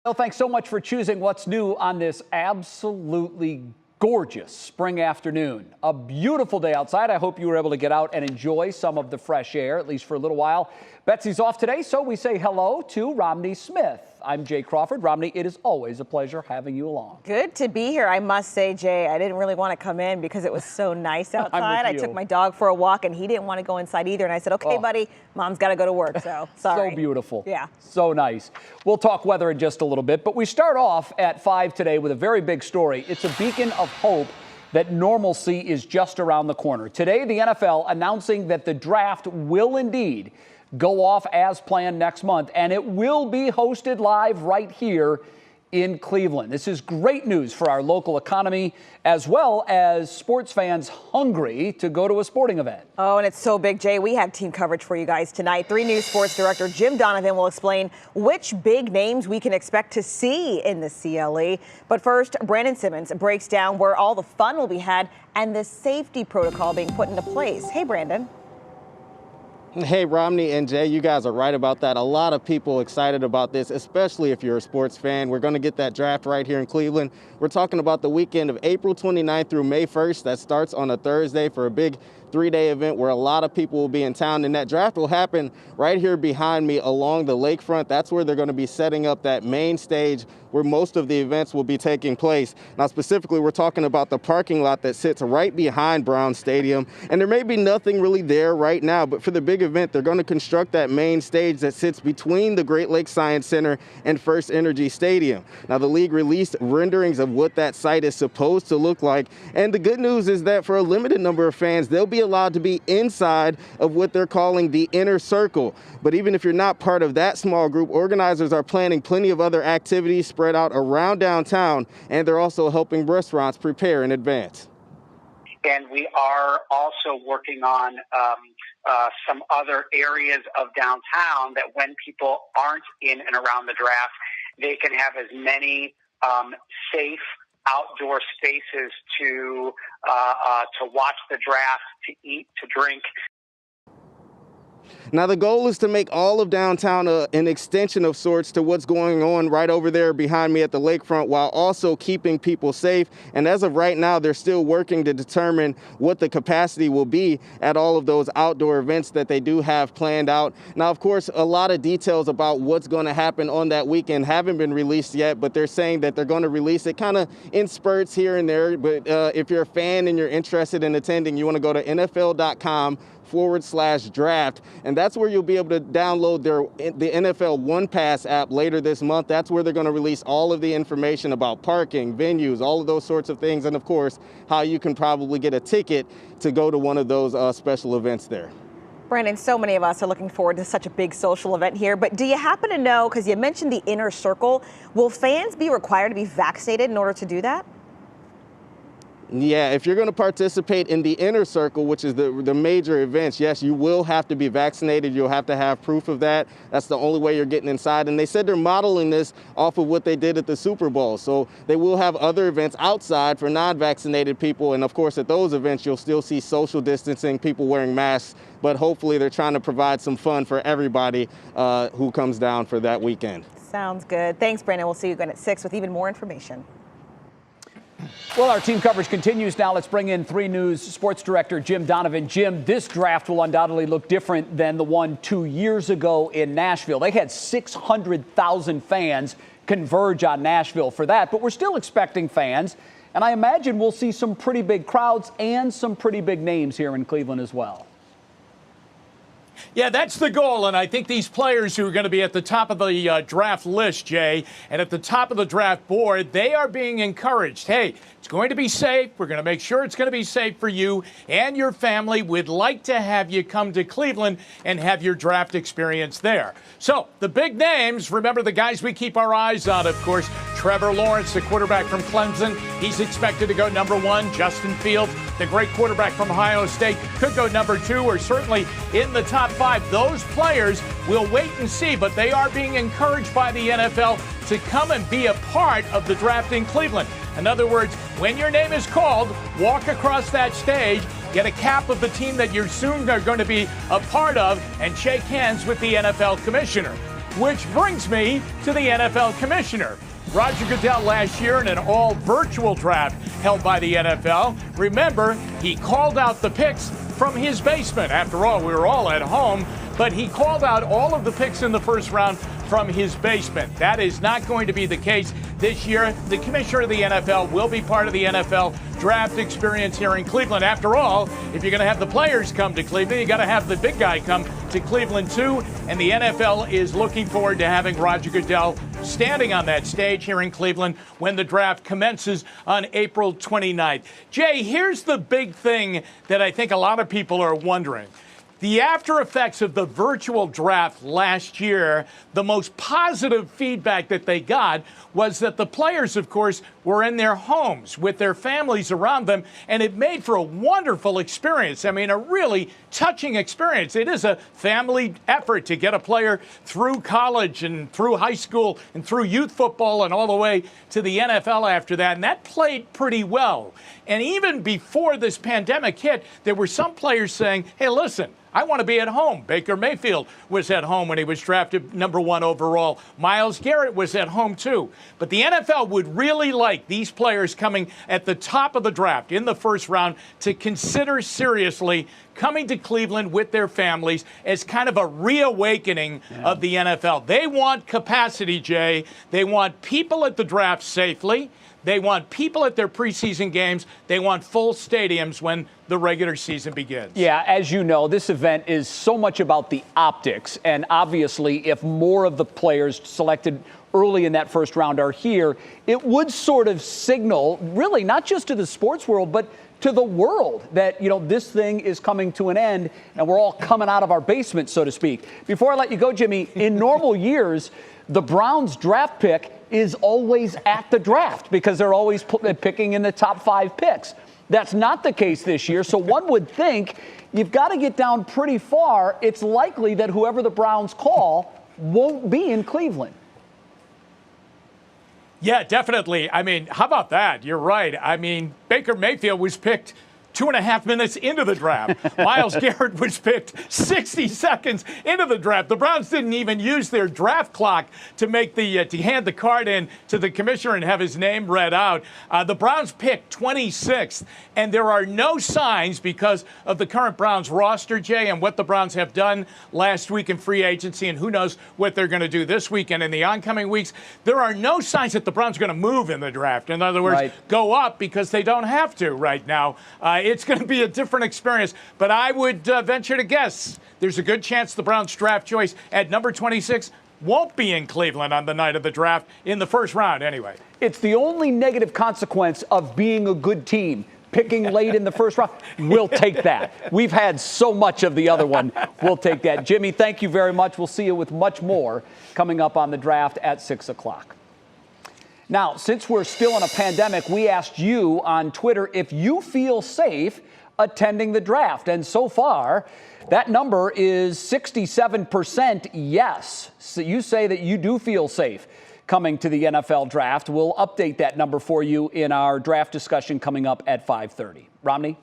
Well, thanks so much for choosing what's new on this absolutely gorgeous spring afternoon. A beautiful day outside. I hope you were able to get out and enjoy some of the fresh air, at least for a little while. Betsy's off today, so we say hello to Romney Smith. I'm Jay Crawford. Romney, it is always a pleasure having you along. Good to be here. I must say, Jay, I didn't really want to come in because it was so nice outside. I took my dog for a walk, and he didn't want to go inside either. And I said, okay, buddy, Mom's got to go to work, so sorry. So beautiful. Yeah. So nice. We'll talk weather in just a little bit, but we start off at 5 today with a very big story. It's a beacon of hope that normalcy is just around the corner. Today, the NFL announcing that the draft will indeed go off as planned next month, and it will be hosted live right here in Cleveland. This is great news for our local economy, as well as sports fans hungry to go to a sporting event. Oh, and it's so big, Jay. We have team coverage for you guys tonight. 3 News sports director Jim Donovan will explain which big names we can expect to see in the CLE. But first, Brandon Simmons breaks down where all the fun will be had and the safety protocol being put into place. Hey, Brandon. Hey, Romney and Jay, you guys are right about that. A lot of people excited about this, especially if you're a sports fan. We're going to get that draft right here in Cleveland. We're talking about the weekend of April 29th through May 1st. That starts on a Thursday for a big 3-day event where a lot of people will be in town, and that draft will happen right here behind me along the lakefront. That's where they're going to be setting up that main stage where most of the events will be taking place. Now, specifically, we're talking about the parking lot that sits right behind Brown Stadium, and there may be nothing really there right now, but for the big event, they're going to construct that main stage that sits between the Great Lakes Science Center and First Energy Stadium. Now, the league released renderings of what that site is supposed to look like, and the good news is that for a limited number of fans, they'll be allowed to be inside of what they're calling the inner circle. But even if you're not part of that small group, organizers are planning plenty of other activities spread out around downtown, and they're also helping restaurants prepare in advance. And we are also working on some other areas of downtown that when people aren't in and around the draft, they can have as many safe outdoor spaces to watch the draft, to eat, to drink. Now, the goal is to make all of downtown an extension of sorts to what's going on right over there behind me at the lakefront, while also keeping people safe. And as of right now, they're still working to determine what the capacity will be at all of those outdoor events that they do have planned out. Now, of course, a lot of details about what's going to happen on that weekend haven't been released yet, but they're saying that they're going to release it kind of in spurts here and there. But if you're a fan and you're interested in attending, you want to go to NFL.com/draft, and that's where you'll be able to download the NFL One Pass app later this month. That's where they're going to release all of the information about parking, venues, all of those sorts of things, and of course, how you can probably get a ticket to go to one of those special events there. Brandon, so many of us are looking forward to such a big social event here, but do you happen to know, because you mentioned the inner circle, will fans be required to be vaccinated in order to do that? Yeah, if you're going to participate in the inner circle, which is the major events, yes, you will have to be vaccinated. You'll have to have proof of that. That's the only way you're getting inside. And they said they're modeling this off of what they did at the Super Bowl. So they will have other events outside for non-vaccinated people. And of course, at those events, you'll still see social distancing, people wearing masks. But hopefully they're trying to provide some fun for everybody who comes down for that weekend. Sounds good. Thanks, Brandon. We'll see you again at 6 with even more information. Well, our team coverage continues now. Let's bring in 3 News sports director Jim Donovan. Jim, this draft will undoubtedly look different than the one 2 years ago in Nashville. They had 600,000 fans converge on Nashville for that, but we're still expecting fans, and I imagine we'll see some pretty big crowds and some pretty big names here in Cleveland as well. Yeah, that's the goal, and I think these players who are going to be at the top of the draft list, Jay, and at the top of the draft board, they are being encouraged. Hey, it's going to be safe. We're going to make sure it's going to be safe for you and your family. We'd like to have you come to Cleveland and have your draft experience there. So the big names, remember the guys we keep our eyes on, of course, Trevor Lawrence, the quarterback from Clemson. He's expected to go number 1. Justin Fields, the great quarterback from Ohio State, could go number 2 or certainly in the top 5. Those players, we'll wait and see, but they are being encouraged by the NFL to come and be a part of the draft in Cleveland. In other words, when your name is called, walk across that stage, get a cap of the team that you're soon going to be a part of, and shake hands with the NFL commissioner. which brings me to the NFL commissioner. Roger Goodell last year in an all-virtual draft held by the NFL. Remember, he called out the picks from his basement. After all, we were all at home, but he called out all of the picks in the first round from his basement. That is not going to be the case this year. The commissioner of the NFL will be part of the NFL draft experience here in Cleveland. After all, if you're going to have the players come to Cleveland, you got to have the big guy come to Cleveland too. And the NFL is looking forward to having Roger Goodell standing on that stage here in Cleveland when the draft commences on April 29th. Jay, here's the big thing that I think a lot of people are wondering. The after effects of the virtual draft last year, the most positive feedback that they got was that the players, of course, were in their homes with their families around them, and it made for a wonderful experience. I mean, a really touching experience. It is a family effort to get a player through college and through high school and through youth football and all the way to the NFL after that, and that played pretty well. And even before this pandemic hit, there were some players saying, hey, listen, I want to be at home. Baker Mayfield was at home when he was drafted #1 overall. Myles Garrett was at home, too. But the NFL would really like these players coming at the top of the draft in the first round to consider seriously coming to Cleveland with their families as kind of a reawakening of the NFL. They want capacity, Jay. They want people at the draft safely. They want people at their preseason games. They want full stadiums when the regular season begins. Yeah, as you know, this event is so much about the optics. And obviously, if more of the players selected early in that first round are here, it would sort of signal, really, not just to the sports world, but to the world that, you know, this thing is coming to an end and we're all coming out of our basement, so to speak. Before I let you go, Jimmy, in normal years, the Browns draft pick is always at the draft because they're always picking in the top 5 picks. That's not the case this year. So one would think you've got to get down pretty far. It's likely that whoever the Browns call won't be in Cleveland. Yeah, definitely. I mean, how about that? You're right. I mean, Baker Mayfield was picked 2.5 minutes into the draft. Myles Garrett was picked 60 seconds into the draft. The Browns didn't even use their draft clock to make the to hand the card in to the commissioner and have his name read out. The Browns picked 26th, and there are no signs because of the current Browns roster, Jay, and what the Browns have done last week in free agency, and who knows what they're going to do this weekend in the oncoming weeks. There are no signs that the Browns are going to move in the draft. In other words, go up because they don't have to right now. It's going to be a different experience, but I would venture to guess there's a good chance the Browns draft choice at number 26 won't be in Cleveland on the night of the draft in the first round anyway. It's the only negative consequence of being a good team. Picking late in the first round, we'll take that. We've had so much of the other one. We'll take that. Jimmy, thank you very much. We'll see you with much more coming up on the draft at 6 o'clock. Now, since we're still in a pandemic, we asked you on Twitter if you feel safe attending the draft. And so far, that number is 67% yes. So you say that you do feel safe coming to the NFL draft. We'll update that number for you in our draft discussion coming up at 5:30. Romney?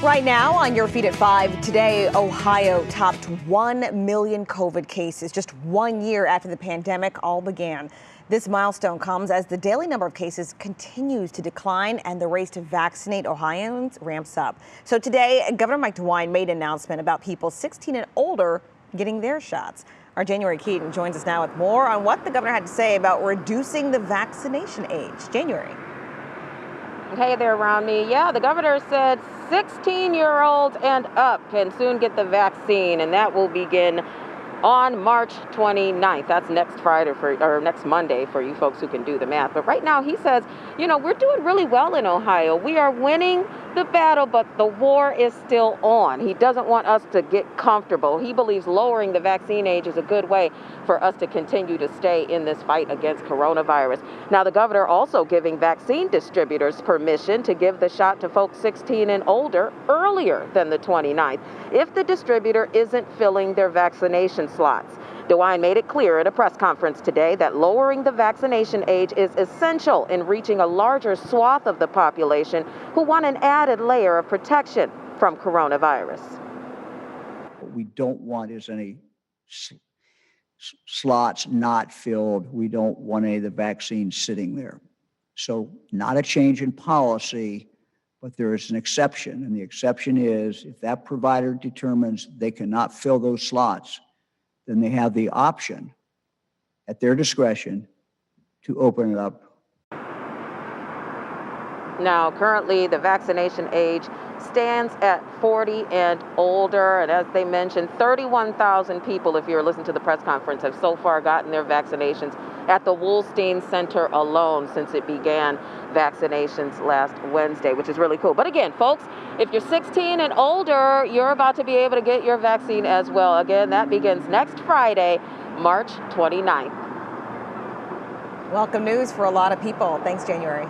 Right now on your feed at 5, today, Ohio topped 1 million COVID cases just 1 year after the pandemic all began. This milestone comes as the daily number of cases continues to decline and the race to vaccinate Ohioans ramps up. So today, Governor Mike DeWine made an announcement about people 16 and older getting their shots. Our January Keaton joins us now with more on what the governor had to say about reducing the vaccination age. January. Hey there, Romney. Yeah, the governor said 16-year-olds and up can soon get the vaccine, and that will begin on March 29th. That's next Friday or next Monday for you folks who can do the math. But right now he says, you know, we're doing really well in Ohio. We are winning the battle, but the war is still on. He doesn't want us to get comfortable. He believes lowering the vaccine age is a good way for us to continue to stay in this fight against coronavirus. Now, the governor also giving vaccine distributors permission to give the shot to folks 16 and older earlier than the 29th if the distributor isn't filling their vaccination slots. DeWine made it clear at a press conference today that lowering the vaccination age is essential in reaching a larger swath of the population who want an added layer of protection from coronavirus. What we don't want is any slots not filled. We don't want any of the vaccines sitting there. So not a change in policy, but there is an exception. And the exception is if that provider determines they cannot fill those slots, then they have the option at their discretion to open it up. Now, currently, the vaccination age stands at 40 and older. And as they mentioned, 31,000 people, if you're listening to the press conference, have so far gotten their vaccinations at the Woolstein Center alone since it began vaccinations last Wednesday, which is really cool. But again, folks, if you're 16 and older, you're about to be able to get your vaccine as well. Again, that begins next Friday, March 29th. Welcome news for a lot of people. Thanks, January.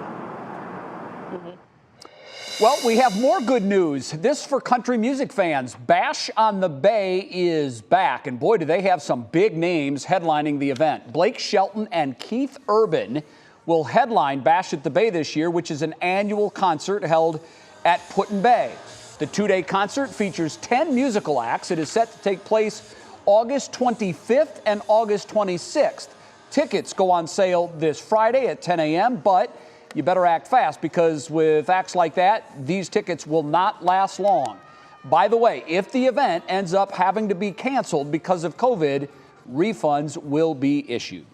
Well, we have more good news. This for country music fans. Bash on the Bay is back, and boy, do they have some big names headlining the event. Blake Shelton and Keith Urban will headline Bash at the Bay this year, which is an annual concert held at Put-in-Bay. The two-day concert features 10 musical acts. It is set to take place August 25th and August 26th. Tickets go on sale this Friday at 10 a.m., but you better act fast because with acts like that, these tickets will not last long. By the way, if the event ends up having to be canceled because of COVID, refunds will be issued.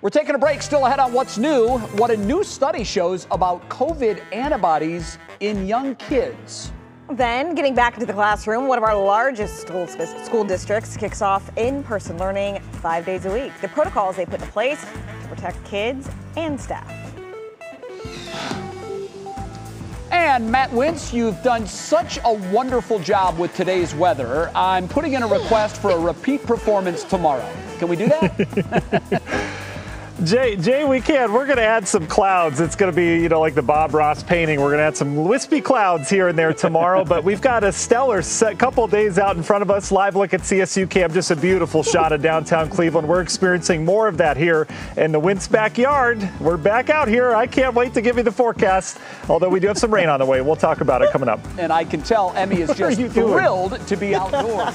We're taking a break. Still ahead on what's new, what a new study shows about COVID antibodies in young kids. Then, getting back into the classroom, one of our largest school districts kicks off in-person learning 5 days a week. The protocols they put in place to protect kids and staff. And Matt Wintz, you've done such a wonderful job with today's weather. I'm putting in a request for a repeat performance tomorrow. Can we do that? Jay, we can. We're going to add some clouds. It's going to be, like the Bob Ross painting. We're going to add some wispy clouds here and there tomorrow. But we've got a stellar couple days out in front of us. Live look at CSU Camp. Just a beautiful shot of downtown Cleveland. We're experiencing more of that here in the Wintz backyard. We're back out here. I can't wait to give you the forecast, although we do have some rain on the way. We'll talk about it coming up. And I can tell Emmy is just thrilled to be outdoors.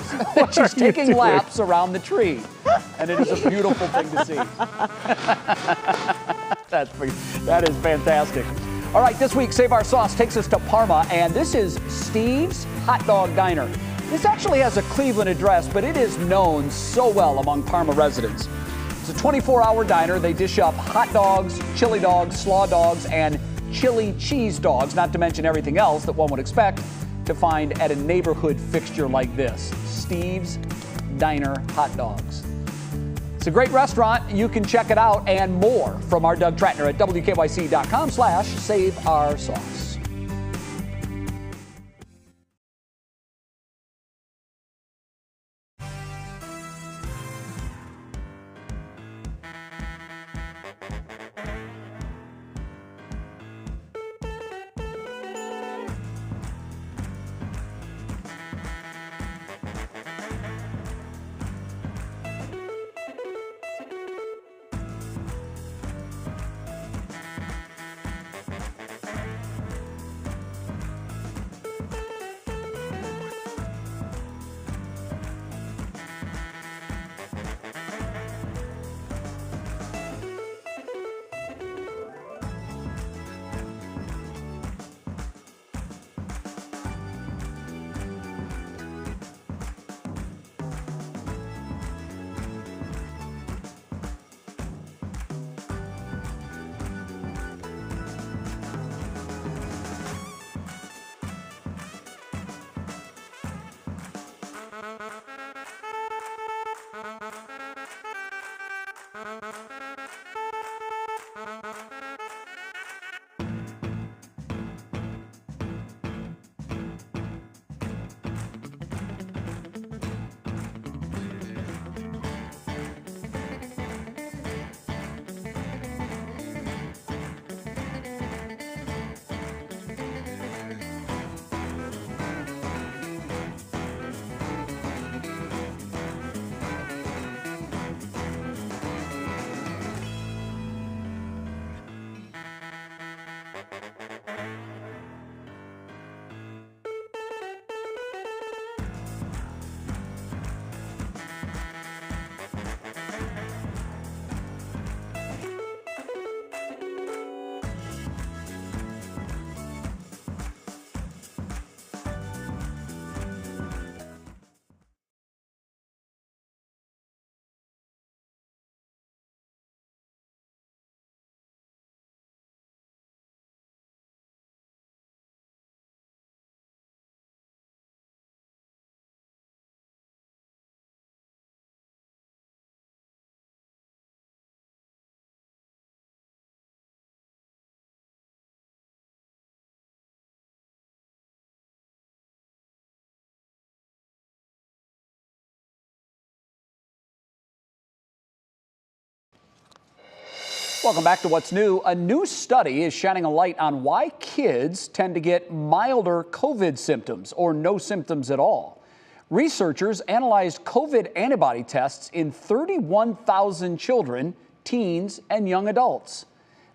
She's taking laps around the tree. And it is a beautiful thing to see. That is fantastic. All right, this week, Save Our Sauce takes us to Parma, and this is Steve's Hot Dog Diner. This actually has a Cleveland address, but it is known so well among Parma residents. It's a 24-hour diner. They dish up hot dogs, chili dogs, slaw dogs, and chili cheese dogs, not to mention everything else that one would expect to find at a neighborhood fixture like this. Steve's Diner Hot Dogs. It's a great restaurant. You can check it out and more from our Doug Tratner at WKYC.com/Save Our Sauce. Welcome back to What's New. A new study is shining a light on why kids tend to get milder COVID symptoms or no symptoms at all. Researchers analyzed COVID antibody tests in 31,000 children, teens, and young adults.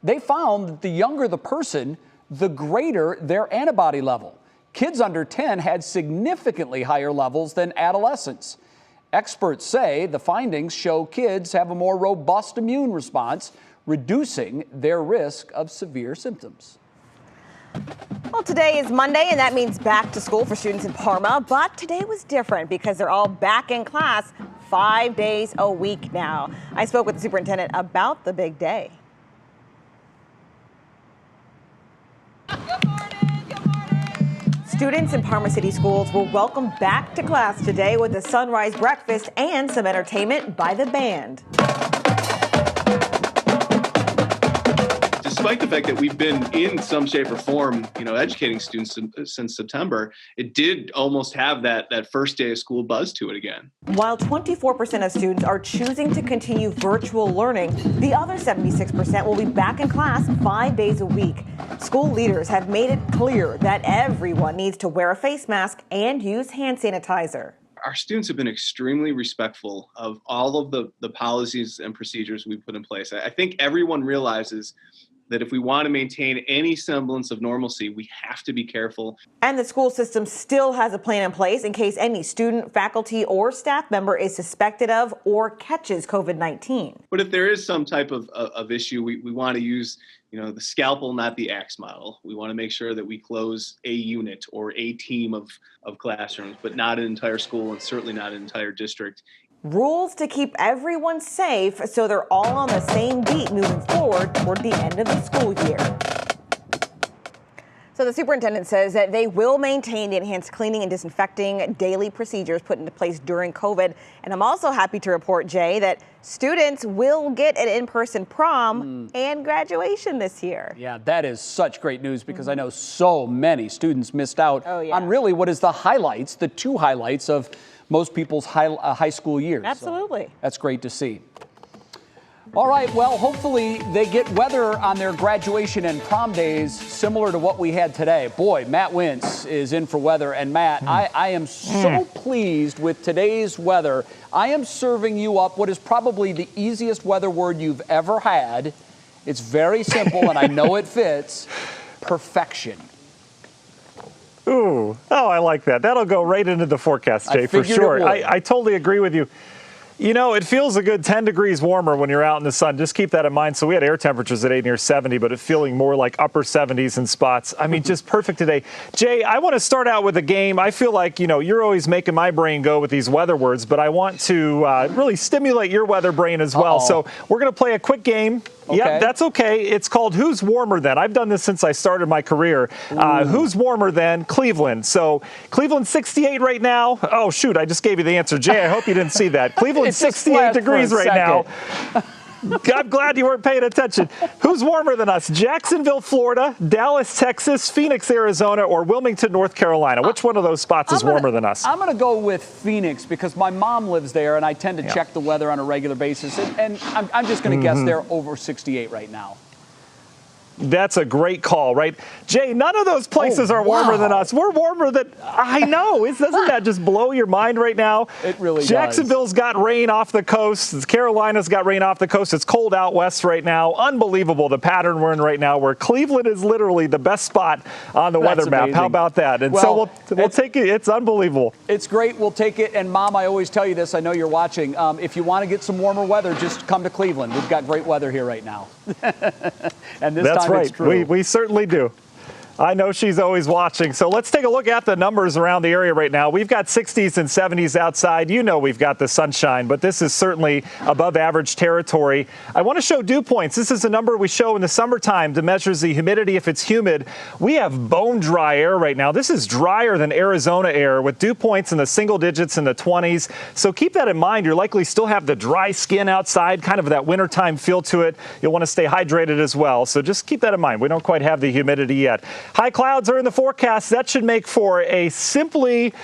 They found that the younger the person, the greater their antibody level. Kids under 10 had significantly higher levels than adolescents. Experts say the findings show kids have a more robust immune response, reducing their risk of severe symptoms. Well, today is Monday, and that means back to school for students in Parma. But today was different because they're all back in class 5 days a week now. I spoke with the superintendent about the big day. Students in Parma City schools were welcomed back to class today with a sunrise breakfast and some entertainment by the band. Despite the fact that we've been in some shape or form, educating students since September, it did almost have that first day of school buzz to it again. While 24% of students are choosing to continue virtual learning, the other 76% will be back in class 5 days a week. School leaders have made it clear that everyone needs to wear a face mask and use hand sanitizer. Our students have been extremely respectful of all of the policies and procedures we put in place. I think everyone realizes that if we want to maintain any semblance of normalcy, we have to be careful. And the school system still has a plan in place in case any student, faculty, or staff member is suspected of or catches COVID-19. But if there is some type of issue, we want to use the scalpel, not the axe model. We want to make sure that we close a unit or a team of classrooms, but not an entire school and certainly not an entire district. Rules to keep everyone safe so they're all on the same beat moving forward toward the end of the school year. So the superintendent says that they will maintain the enhanced cleaning and disinfecting daily procedures put into place during COVID. And I'm also happy to report, Jay, that students will get an in-person prom and graduation this year. Yeah, that is such great news because I know so many students missed out on really what is the two highlights of most people's high school years. Absolutely. So that's great to see. All right, well, hopefully they get weather on their graduation and prom days similar to what we had today. Boy, Matt Wintz is in for weather. And Matt, I am so pleased with today's weather. I am serving you up what is probably the easiest weather word you've ever had. It's very simple, and I know it fits. Perfection. Ooh, oh, I like that. That'll go right into the forecast, Jay, for sure. I totally agree with you. It feels a good 10 degrees warmer when you're out in the sun. Just keep that in mind. So we had air temperatures today near 70, but it's feeling more like upper 70s in spots. I mean, just perfect today. Jay, I want to start out with a game. I feel like, you're always making my brain go with these weather words, but I want to really stimulate your weather brain as well. So we're going to play a quick game. Okay. Yep, that's okay. It's called Who's Warmer Than? I've done this since I started my career. Who's warmer than Cleveland? So Cleveland 68 right now. Oh, shoot, I just gave you the answer. Jay, I hope you didn't see that. Cleveland 68 degrees right now. I'm glad you weren't paying attention. Who's warmer than us? Jacksonville, Florida, Dallas, Texas, Phoenix, Arizona, or Wilmington, North Carolina? Which one of those spots is warmer than us? I'm going to go with Phoenix because my mom lives there, and I tend to check the weather on a regular basis. And I'm just going to guess they're over 68 right now. That's a great call, right? Jay, none of those places are warmer than us. We're warmer than, I know. Doesn't that just blow your mind right now? It really does. Jacksonville's got rain off the coast. Carolina's got rain off the coast. It's cold out west right now. Unbelievable, the pattern we're in right now, where Cleveland is literally the best spot on the weather map. How about that? And so we'll take it. It's unbelievable. It's great. We'll take it. And, Mom, I always tell you this. I know you're watching. If you want to get some warmer weather, just come to Cleveland. We've got great weather here right now. And this time right. It's true. We certainly do. I know she's always watching. So let's take a look at the numbers around the area right now. We've got 60s and 70s outside. We've got the sunshine, but this is certainly above average territory. I want to show dew points. This is a number we show in the summertime to measure the humidity if it's humid. We have bone dry air right now. This is drier than Arizona air with dew points in the single digits in the 20s. So keep that in mind. You'll likely still have the dry skin outside, kind of that wintertime feel to it. You'll want to stay hydrated as well. So just keep that in mind. We don't quite have the humidity yet. High clouds are in the forecast. That should make for a simply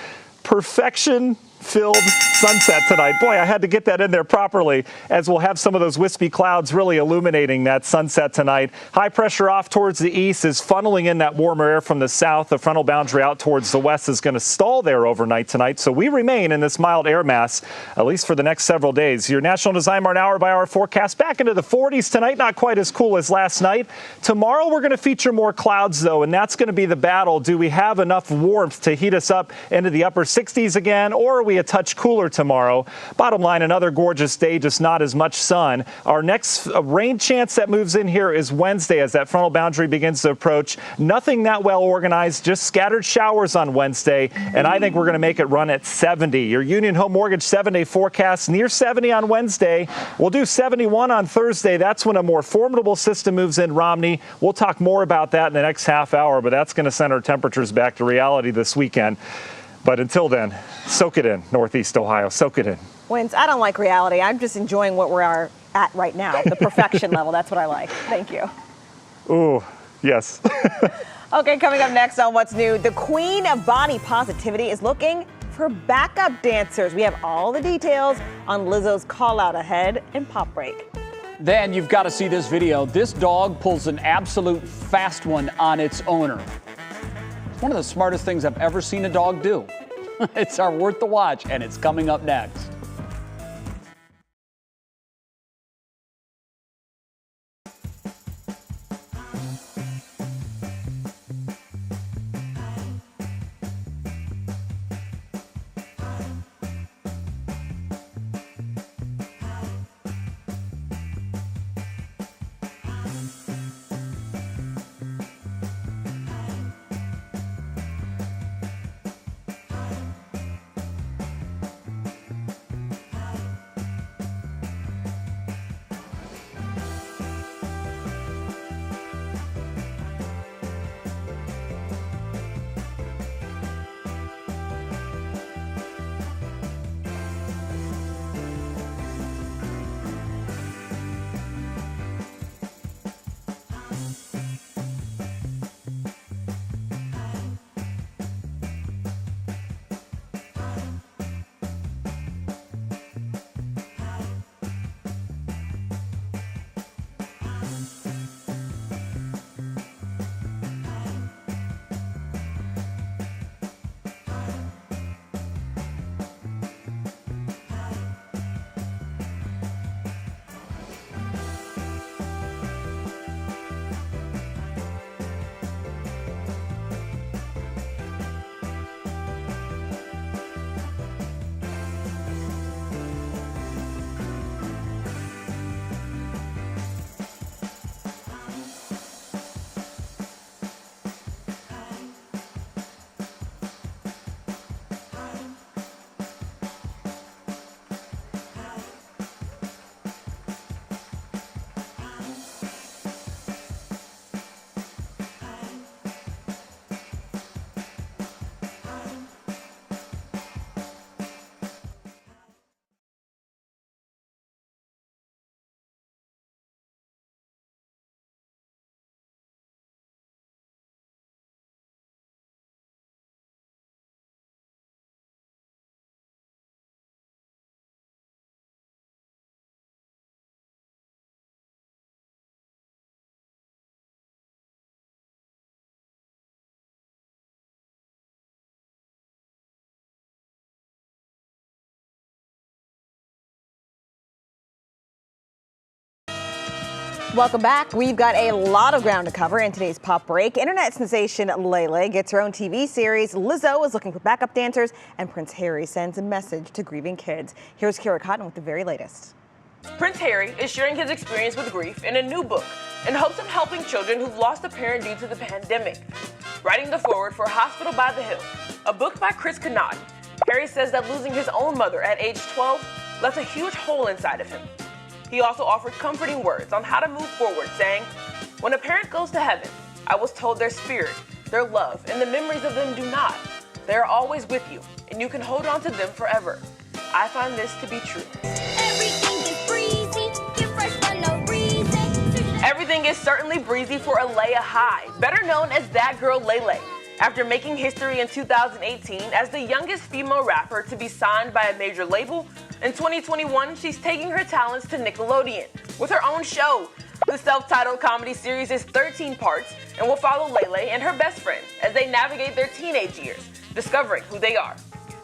perfection filled sunset tonight. Boy, I had to get that in there properly, as we'll have some of those wispy clouds really illuminating that sunset tonight. High pressure off towards the east is funneling in that warmer air from the south. The frontal boundary out towards the west is going to stall there overnight tonight. So we remain in this mild air mass, at least for the next several days. Your National Design Mart hour-by-hour forecast back into the 40s tonight. Not quite as cool as last night. Tomorrow we're going to feature more clouds, though, and that's going to be the battle. Do we have enough warmth to heat us up into the upper 60s again, or are we a touch cooler tomorrow? Bottom line, another gorgeous day, just not as much sun. Our next rain chance that moves in here is Wednesday as that frontal boundary begins to approach. Nothing that well organized, just scattered showers on Wednesday, and I think we're going to make it run at 70. Your Union Home Mortgage 7-day forecast near 70 on Wednesday. We'll do 71 on Thursday. That's when a more formidable system moves in Romney. We'll talk more about that in the next half hour, but that's going to send our temperatures back to reality this weekend. But until then, soak it in, Northeast Ohio. Soak it in. Wins, I don't like reality. I'm just enjoying what we are at right now, the perfection level. That's what I like. Thank you. Ooh, yes. Okay, coming up next on What's New, the queen of body positivity is looking for backup dancers. We have all the details on Lizzo's call out ahead in Pop Break. Then you've got to see this video. This dog pulls an absolute fast one on its owner. One of the smartest things I've ever seen a dog do. It's our Worth the Watch, and it's coming up next. Welcome back. We've got a lot of ground to cover in today's Pop Break. Internet sensation Lele gets her own TV series. Lizzo is looking for backup dancers, and Prince Harry sends a message to grieving kids. Here's Kira Cotton with the very latest. Prince Harry is sharing his experience with grief in a new book in hopes of helping children who've lost a parent due to the pandemic. Writing the foreword for Hospital by the Hill, a book by Chris Kanadi, Harry says that losing his own mother at age 12 left a huge hole inside of him. He also offered comforting words on how to move forward, saying, "When a parent goes to heaven, I was told their spirit, their love, and the memories of them do not. They are always with you, and you can hold on to them forever. I find this to be true." Everything is certainly breezy for Alea High, better known as That Girl Lele, after making history in 2018 as the youngest female rapper to be signed by a major label. In 2021, she's taking her talents to Nickelodeon with her own show. The self-titled comedy series is 13 parts and will follow Lele and her best friend as they navigate their teenage years, discovering who they are.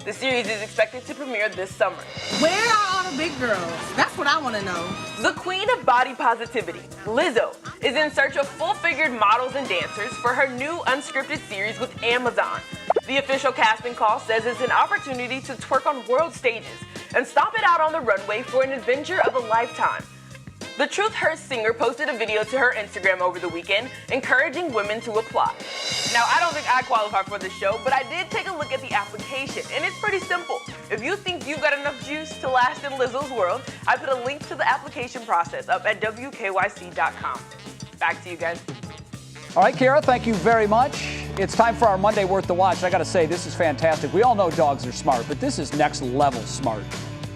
The series is expected to premiere this summer. Where are all the big girls? That's what I want to know. The queen of body positivity, Lizzo, is in search of full-figured models and dancers for her new unscripted series with Amazon. The official casting call says it's an opportunity to twerk on world stages and stomp it out on the runway for an adventure of a lifetime. The Truth Hurts singer posted a video to her Instagram over the weekend encouraging women to apply. Now, I don't think I qualify for this show, but I did take a look at the application, and it's pretty simple. If you think you've got enough juice to last in Lizzo's world, I put a link to the application process up at WKYC.com. Back to you guys. All right, Kara, thank you very much. It's time for our Monday Worth the Watch. I got to say, this is fantastic. We all know dogs are smart, but this is next level smart.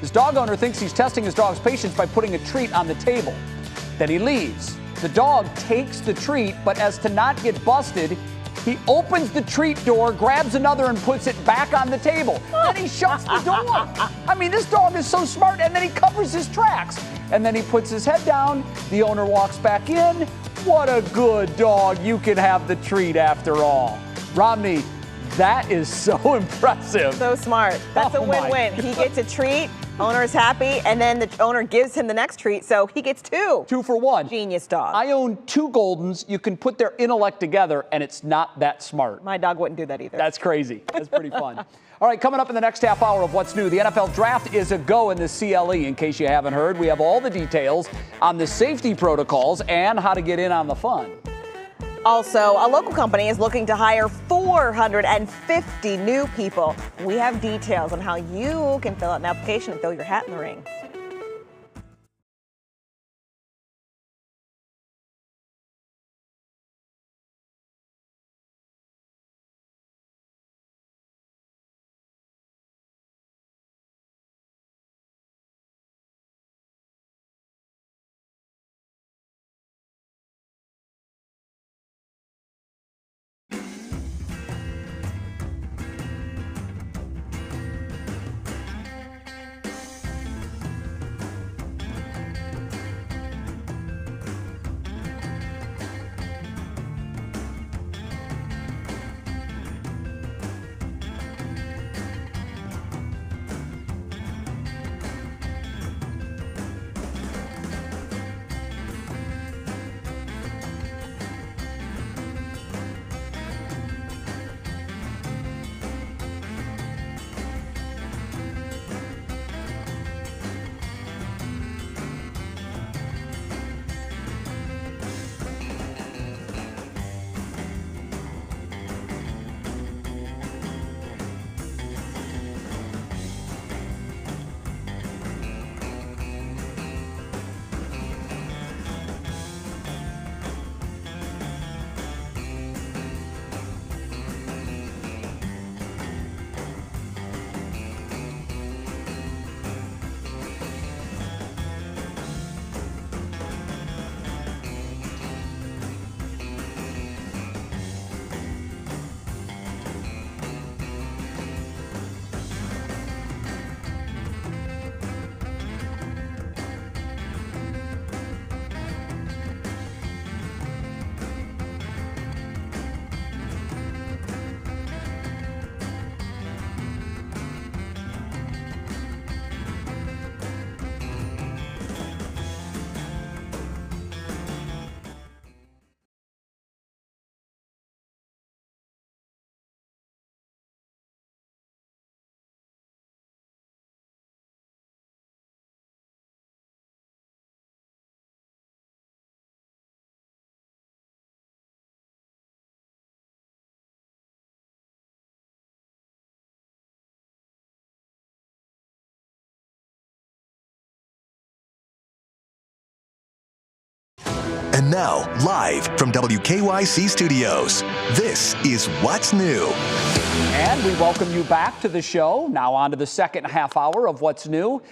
This dog owner thinks he's testing his dog's patience by putting a treat on the table. Then he leaves. The dog takes the treat, but as to not get busted, he opens the treat door, grabs another, and puts it back on the table. Then he shuts the door. I mean, this dog is so smart, and then he covers his tracks. And then he puts his head down. The owner walks back in. What a good dog. You can have the treat after all. Romney, that is so impressive. So smart. That's a win-win. He gets a treat, owner's happy, and then the owner gives him the next treat, so he gets two. 2 for 1. Genius dog. I own 2 Goldens. You can put their intellect together, and it's not that smart. My dog wouldn't do that either. That's crazy. That's pretty fun. All right, coming up in the next half hour of What's New, the NFL Draft is a go in the CLE. In case you haven't heard, we have all the details on the safety protocols and how to get in on the fun. Also, a local company is looking to hire 450 new people. We have details on how you can fill out an application and throw your hat in the ring. And now, live from WKYC Studios, this is What's New. And we welcome you back to the show. Now on to the second half hour of What's New.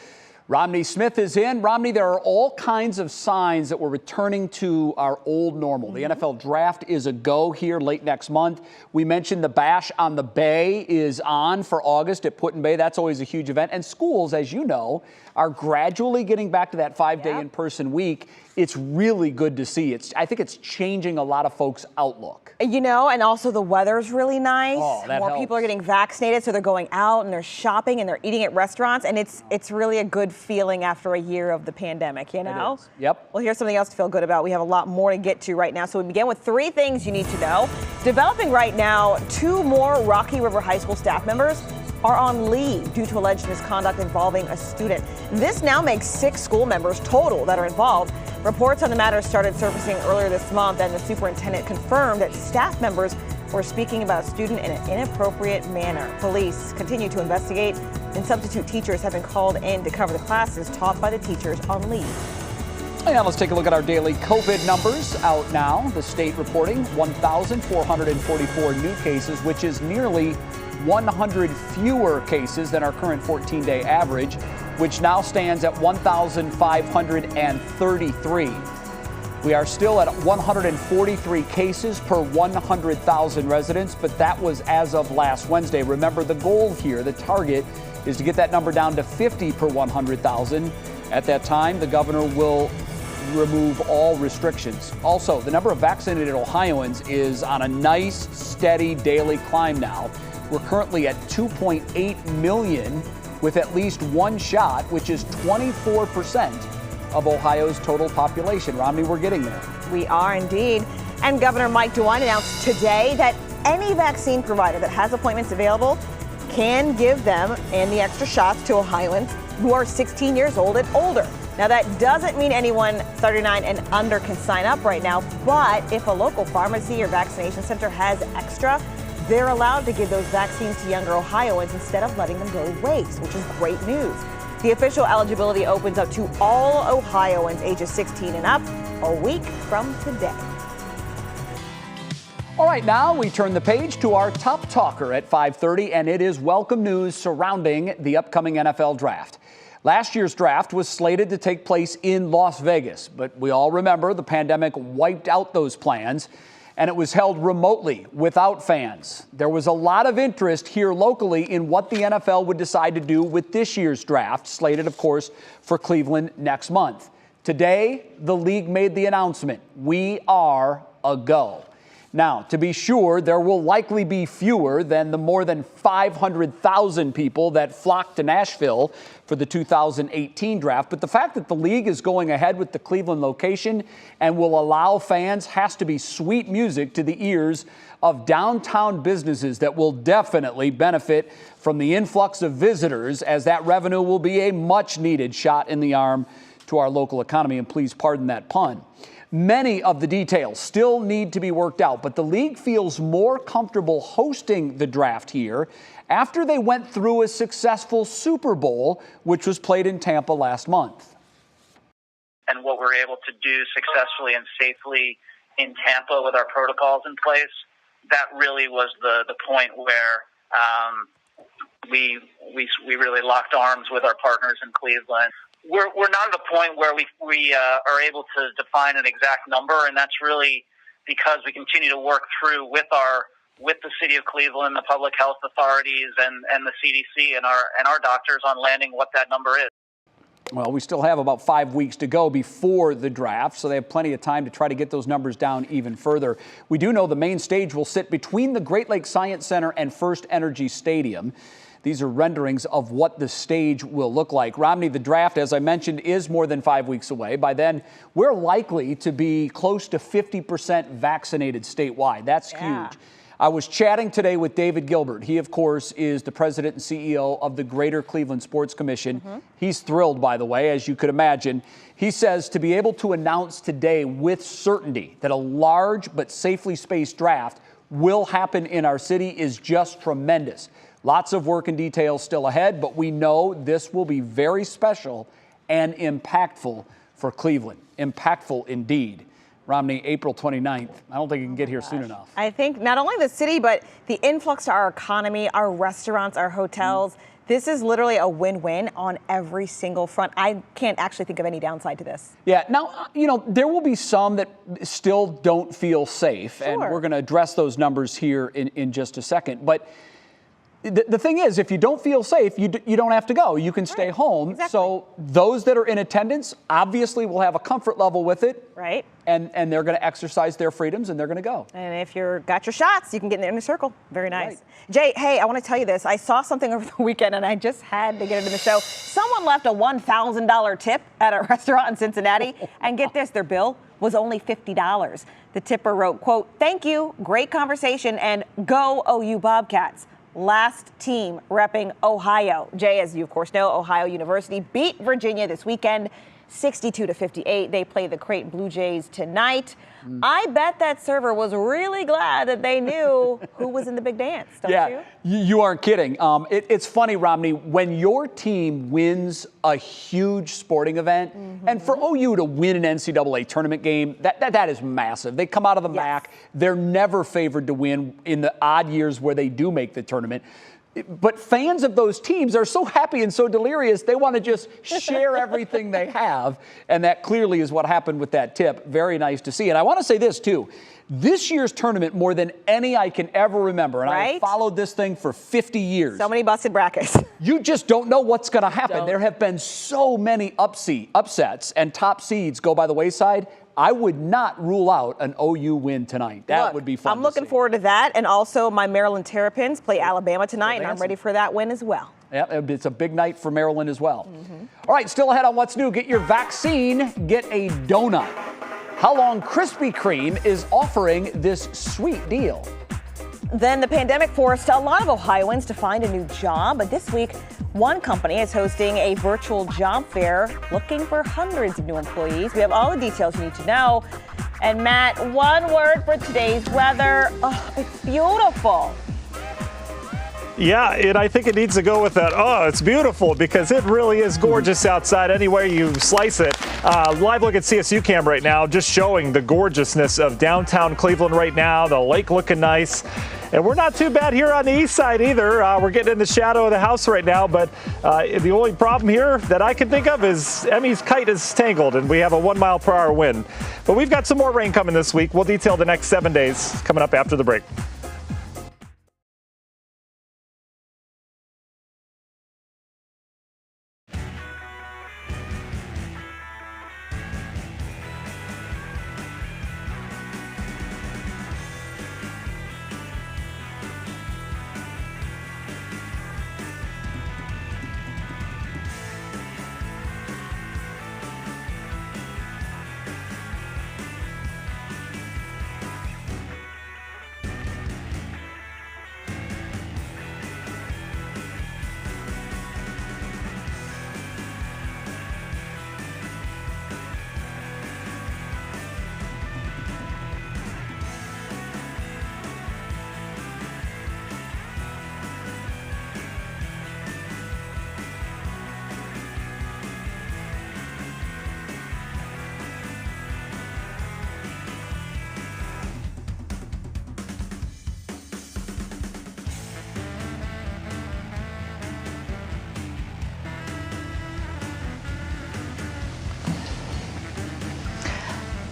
Romney Smith is in. Romney, there are all kinds of signs that we're returning to our old normal. The NFL draft is a go here late next month. We mentioned the Bash on the Bay is on for August at Put-in-Bay. That's always a huge event. And schools, as you know, are gradually getting back to that 5-day in-person week. It's really good to see. I think it's changing a lot of folks' outlook. You know, and also the weather's really nice. Oh, that More helps. people are getting vaccinated, so they're going out and they're shopping and they're eating at restaurants, and it's really a good feeling after a year of the pandemic, you know? It is. Yep. Well, here's something else to feel good about. We have a lot more to get to right now, so we begin with 3 things you need to know. Developing right now, 2 more Rocky River High School staff members are on leave due to alleged misconduct involving a student. This now makes 6 school members total that are involved. Reports on the matter started surfacing earlier this month, and the superintendent confirmed that staff members were speaking about a student in an inappropriate manner. Police continue to investigate, and substitute teachers have been called in to cover the classes taught by the teachers on leave. And now let's take a look at our daily COVID numbers out now. The state reporting 1,444 new cases, which is nearly 100 fewer cases than our current 14-day average, which now stands at 1,533. We are still at 143 cases per 100,000 residents, but that was as of last Wednesday. Remember, the goal here, the target, is to get that number down to 50 per 100,000. At that time, the governor will remove all restrictions. Also, the number of vaccinated Ohioans is on a nice, steady daily climb now. We're currently at 2.8 million with at least 1 shot, which is 24% of Ohio's total population. Romney, we're getting there. We are indeed. And Governor Mike DeWine announced today that any vaccine provider that has appointments available can give them and the extra shots to Ohioans who are 16 years old and older. Now, that doesn't mean anyone 39 and under can sign up right now, but if a local pharmacy or vaccination center has extra, they're allowed to give those vaccines to younger Ohioans instead of letting them go to waste, which is great news. The official eligibility opens up to all Ohioans ages 16 and up a week from today. All right, now we turn the page to our top talker at 5:30, and it is welcome news surrounding the upcoming NFL draft. Last year's draft was slated to take place in Las Vegas, but we all remember the pandemic wiped out those plans, and it was held remotely without fans. There was a lot of interest here locally in what the NFL would decide to do with this year's draft, slated, of course, for Cleveland next month. Today, the league made the announcement. We are a go. Now, to be sure, there will likely be fewer than the more than 500,000 people that flocked to Nashville for the 2018 draft. But the fact that the league is going ahead with the Cleveland location and will allow fans has to be sweet music to the ears of downtown businesses that will definitely benefit from the influx of visitors, as that revenue will be a much-needed shot in the arm to our local economy. And please pardon that pun. Many of the details still need to be worked out, but the league feels more comfortable hosting the draft here after they went through a successful Super Bowl, which was played in Tampa last month. And what we're able to do successfully and safely in Tampa with our protocols in place, that really was the point where we really locked arms with our partners in Cleveland. We're not at a point where we are able to define an exact number, and that's really because we continue to work through with the city of Cleveland, the public health authorities, and the CDC and our doctors on landing what that number is. Well, we still have about 5 weeks to go before the draft, so they have plenty of time to try to get those numbers down even further. We do know the main stage will sit between the Great Lakes Science Center and First Energy Stadium. These are renderings of what the stage will look like. Romney, the draft, as I mentioned, is more than 5 weeks away. By then, we're likely to be close to 50% vaccinated statewide. That's huge. I was chatting today with David Gilbert. He, of course, is the president and CEO of the Greater Cleveland Sports Commission. He's thrilled, by the way, as you could imagine. He says to be able to announce today with certainty that a large but safely spaced draft will happen in our city is just tremendous. Lots of work and details still ahead, but we know this will be very special and impactful for Cleveland. Impactful indeed. Romney, April 29th. I don't think you can get here soon enough. I think not only the city, but the influx to our economy, our restaurants, our hotels, This is literally a win-win on every single front. I can't actually think of any downside to this. Yeah. Now, there will be some that still don't feel safe, and we're going to address those numbers here in just a second. But the thing is, if you don't feel safe, you don't have to go. You can stay home. Exactly. So those that are in attendance obviously will have a comfort level with it. Right. And they're going to exercise their freedoms, and they're going to go. And if you've got your shots, you can get in the inner circle. Very nice. Right. Jay, hey, I want to tell you this. I saw something over the weekend, and I just had to get it in the show. Someone left a $1,000 tip at a restaurant in Cincinnati, and get this, their bill was only $50. The tipper wrote, quote, "Thank you, great conversation, and go OU Bobcats." Last team repping Ohio. Jay, as you of course know, Ohio University beat Virginia this weekend, 62-58. They play the Creighton Blue Jays tonight. I bet that server was really glad that they knew who was in the big dance, don't you? You aren't kidding. It's funny, Romney, when your team wins a huge sporting event, and for OU to win an NCAA tournament game, that is massive. They come out of the MAC. They're never favored to win in the odd years where they do make the tournament. But fans of those teams are so happy and so delirious, they want to just share everything they have. And that clearly is what happened with that tip. Very nice to see. And I want to say this, too. This year's tournament, more than any I can ever remember, and I followed this thing for 50 years. So many busted brackets. You just don't know what's going to happen. There have been so many upsets, and top seeds go by the wayside. I would not rule out an OU win tonight. That would be fun. I'm looking forward to that. And also, my Maryland Terrapins play Alabama tonight, and I'm ready for that win as well. Yeah, it's a big night for Maryland as well. All right, still ahead on What's New. Get your vaccine, get a donut. How long Krispy Kreme is offering this sweet deal. Then the pandemic forced a lot of Ohioans to find a new job. But this week, one company is hosting a virtual job fair looking for hundreds of new employees. We have all the details you need to know. And Matt, one word for today's weather. Oh, it's beautiful. Yeah, and I think it needs to go with that. Oh, it's beautiful, because it really is gorgeous outside any way you slice it. Live look at CSU cam right now, just showing the gorgeousness of downtown Cleveland right now. The lake looking nice. And we're not too bad here on the east side either. We're getting in the shadow of the house right now, but the only problem here that I can think of is Emmy's kite is tangled, and we have a 1 mile per hour wind. But we've got some more rain coming this week. We'll detail the next 7 days coming up after the break.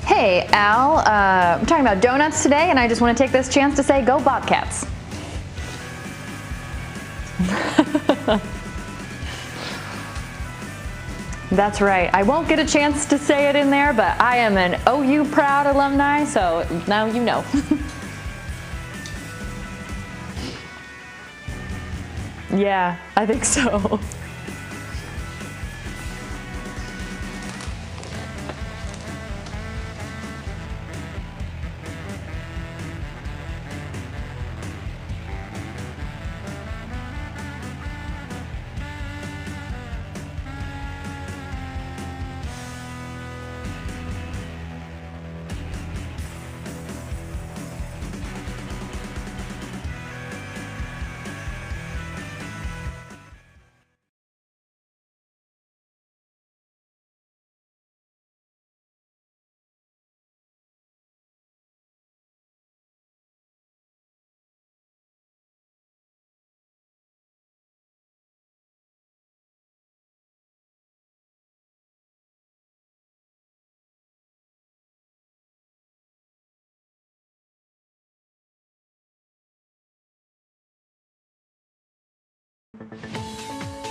Hey, Al, I'm talking about donuts today, and I just want to take this chance to say, go Bobcats. That's right. I won't get a chance to say it in there, but I am an OU proud alumni, so now you know. Yeah, I think so.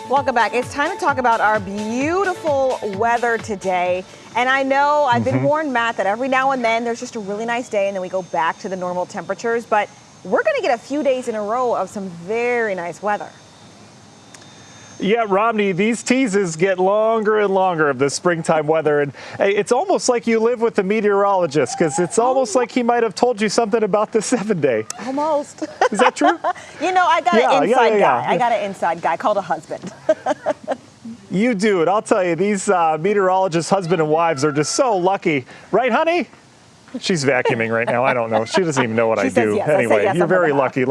Welcome back. It's time to talk about our beautiful weather today. And I know I've been warned, Matt, that every now and then there's just a really nice day and then we go back to the normal temperatures. But we're going to get a few days in a row of some very nice weather. Yeah, Romney, these teases get longer and longer of the springtime weather. And it's almost like you live with the meteorologist, because it's almost like he might have told you something about the 7-day. Almost. Is that true? You know, I got an inside guy. I got an inside guy called a husband. You do. And I'll tell you, these meteorologists, husband and wives, are just so lucky. Right, honey? She's vacuuming right now. I don't know. She doesn't even know what I do. Yes. Anyway, yes, you're very lucky.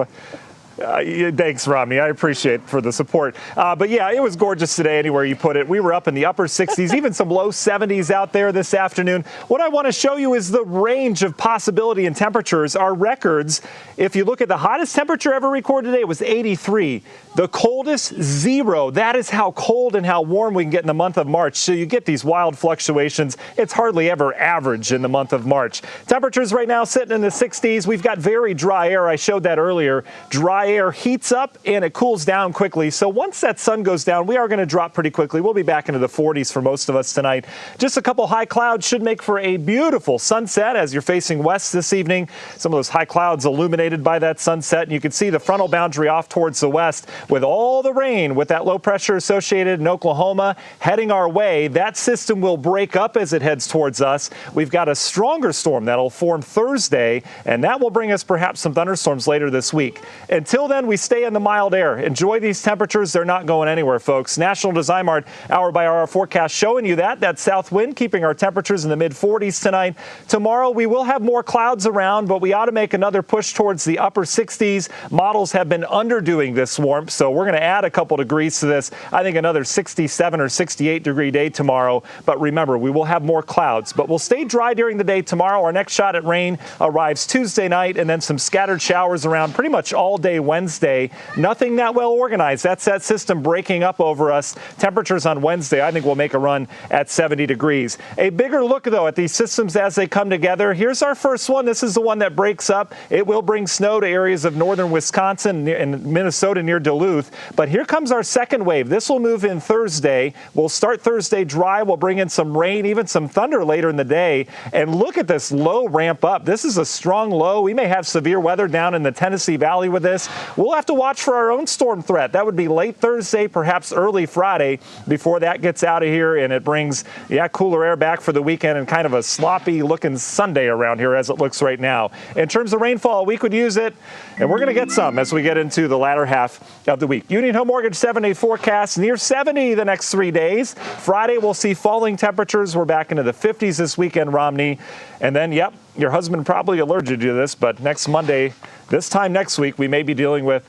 Thanks, Romney. I appreciate for the support. But yeah, it was gorgeous today anywhere you put it. We were up in the upper 60s, even some low 70s out there this afternoon. What I want to show you is the range of possibility in temperatures. Our records, if you look at the hottest temperature ever recorded today, it was 83. The coldest, 0. That is how cold and how warm we can get in the month of March. So you get these wild fluctuations. It's hardly ever average in the month of March. Temperatures right now sitting in the 60s. We've got very dry air. I showed that earlier. Dry air heats up and it cools down quickly. So once that sun goes down, we are going to drop pretty quickly. We'll be back into the 40s for most of us tonight. Just a couple high clouds should make for a beautiful sunset as you're facing west this evening. Some of those high clouds illuminated by that sunset. And you can see the frontal boundary off towards the west with all the rain with that low pressure associated in Oklahoma heading our way. That system will break up as it heads towards us. We've got a stronger storm that'll form Thursday, and that will bring us perhaps some thunderstorms later this week. Until then, we stay in the mild air. Enjoy these temperatures. They're not going anywhere, folks. National Design Mart hour by hour forecast showing you that south wind keeping our temperatures in the mid 40s tonight. Tomorrow, we will have more clouds around, but we ought to make another push towards the upper 60s. Models have been underdoing this warmth, so we're going to add a couple degrees to this. I think another 67 or 68 degree day tomorrow. But remember, we will have more clouds, but we'll stay dry during the day tomorrow. Our next shot at rain arrives Tuesday night, and then some scattered showers around pretty much all day Wednesday. Nothing that well organized. That's that system breaking up over us. Temperatures on Wednesday, I think, will make a run at 70 degrees. A bigger look, though, at these systems as they come together. Here's our first one. This is the one that breaks up. It will bring snow to areas of northern Wisconsin and Minnesota near Duluth. But here comes our second wave. This will move in Thursday. We'll start Thursday dry. We'll bring in some rain, even some thunder later in the day. And look at this low ramp up. This is a strong low. We may have severe weather down in the Tennessee Valley with this. We'll have to watch for our own storm threat. That would be late Thursday, perhaps early Friday before that gets out of here and it brings, cooler air back for the weekend and kind of a sloppy looking Sunday around here as it looks right now. In terms of rainfall, we could use it, and we're going to get some as we get into the latter half of the week. Union Home Mortgage 7-day forecast near 70 the next 3 days. Friday, we'll see falling temperatures. We're back into the 50s this weekend, Romney. And then, your husband probably allergic to this, but next Monday, this time next week, we may be dealing with,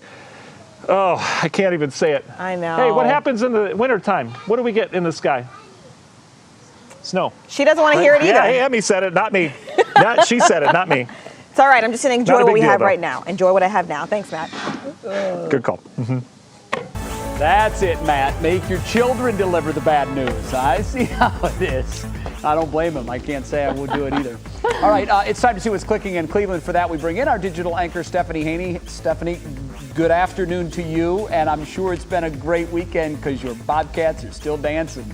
I can't even say it. I know. Hey, what happens in the wintertime? What do we get in the sky? Snow. She doesn't want to hear it either. Yeah, hey, Emmy said it, not me. She said it, not me. It's all right. I'm just going to enjoy what we have though. right now. Enjoy what I have now. Thanks, Matt. Good call. That's it, Matt. Make your children deliver the bad news. I see how it is. I don't blame him. I can't say I would do it either. All right, it's time to see what's clicking in Cleveland. For that, we bring in our digital anchor, Stephanie Haney. Stephanie, good afternoon to you, and I'm sure it's been a great weekend because your Bobcats are still dancing.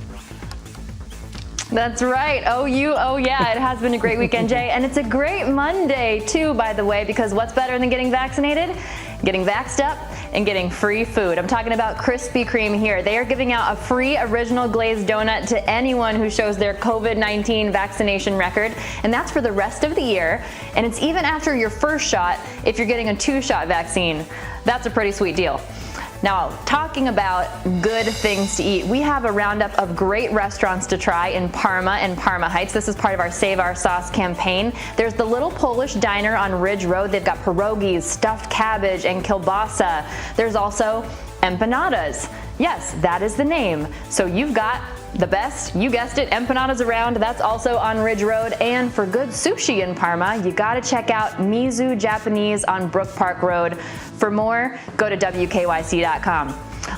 That's right. Oh yeah, it has been a great weekend, Jay. And it's a great Monday, too, by the way, because what's better than getting vaccinated? Getting vaxxed up and getting free food. I'm talking about Krispy Kreme here. They are giving out a free original glazed donut to anyone who shows their COVID-19 vaccination record, and that's for the rest of the year. And it's even after your first shot if you're getting a 2-shot vaccine. That's a pretty sweet deal. Now, talking about good things to eat, we have a roundup of great restaurants to try in Parma and Parma Heights. This is part of our Save Our Sauce campaign. There's the Little Polish Diner on Ridge Road. They've got pierogies, stuffed cabbage, and kielbasa. There's also empanadas. Yes, that is the name. So you've got the best, you guessed it, empanadas around. That's also on Ridge Road. And for good sushi in Parma, you got to check out Mizu Japanese on Brook Park Road. For more, go to WKYC.com.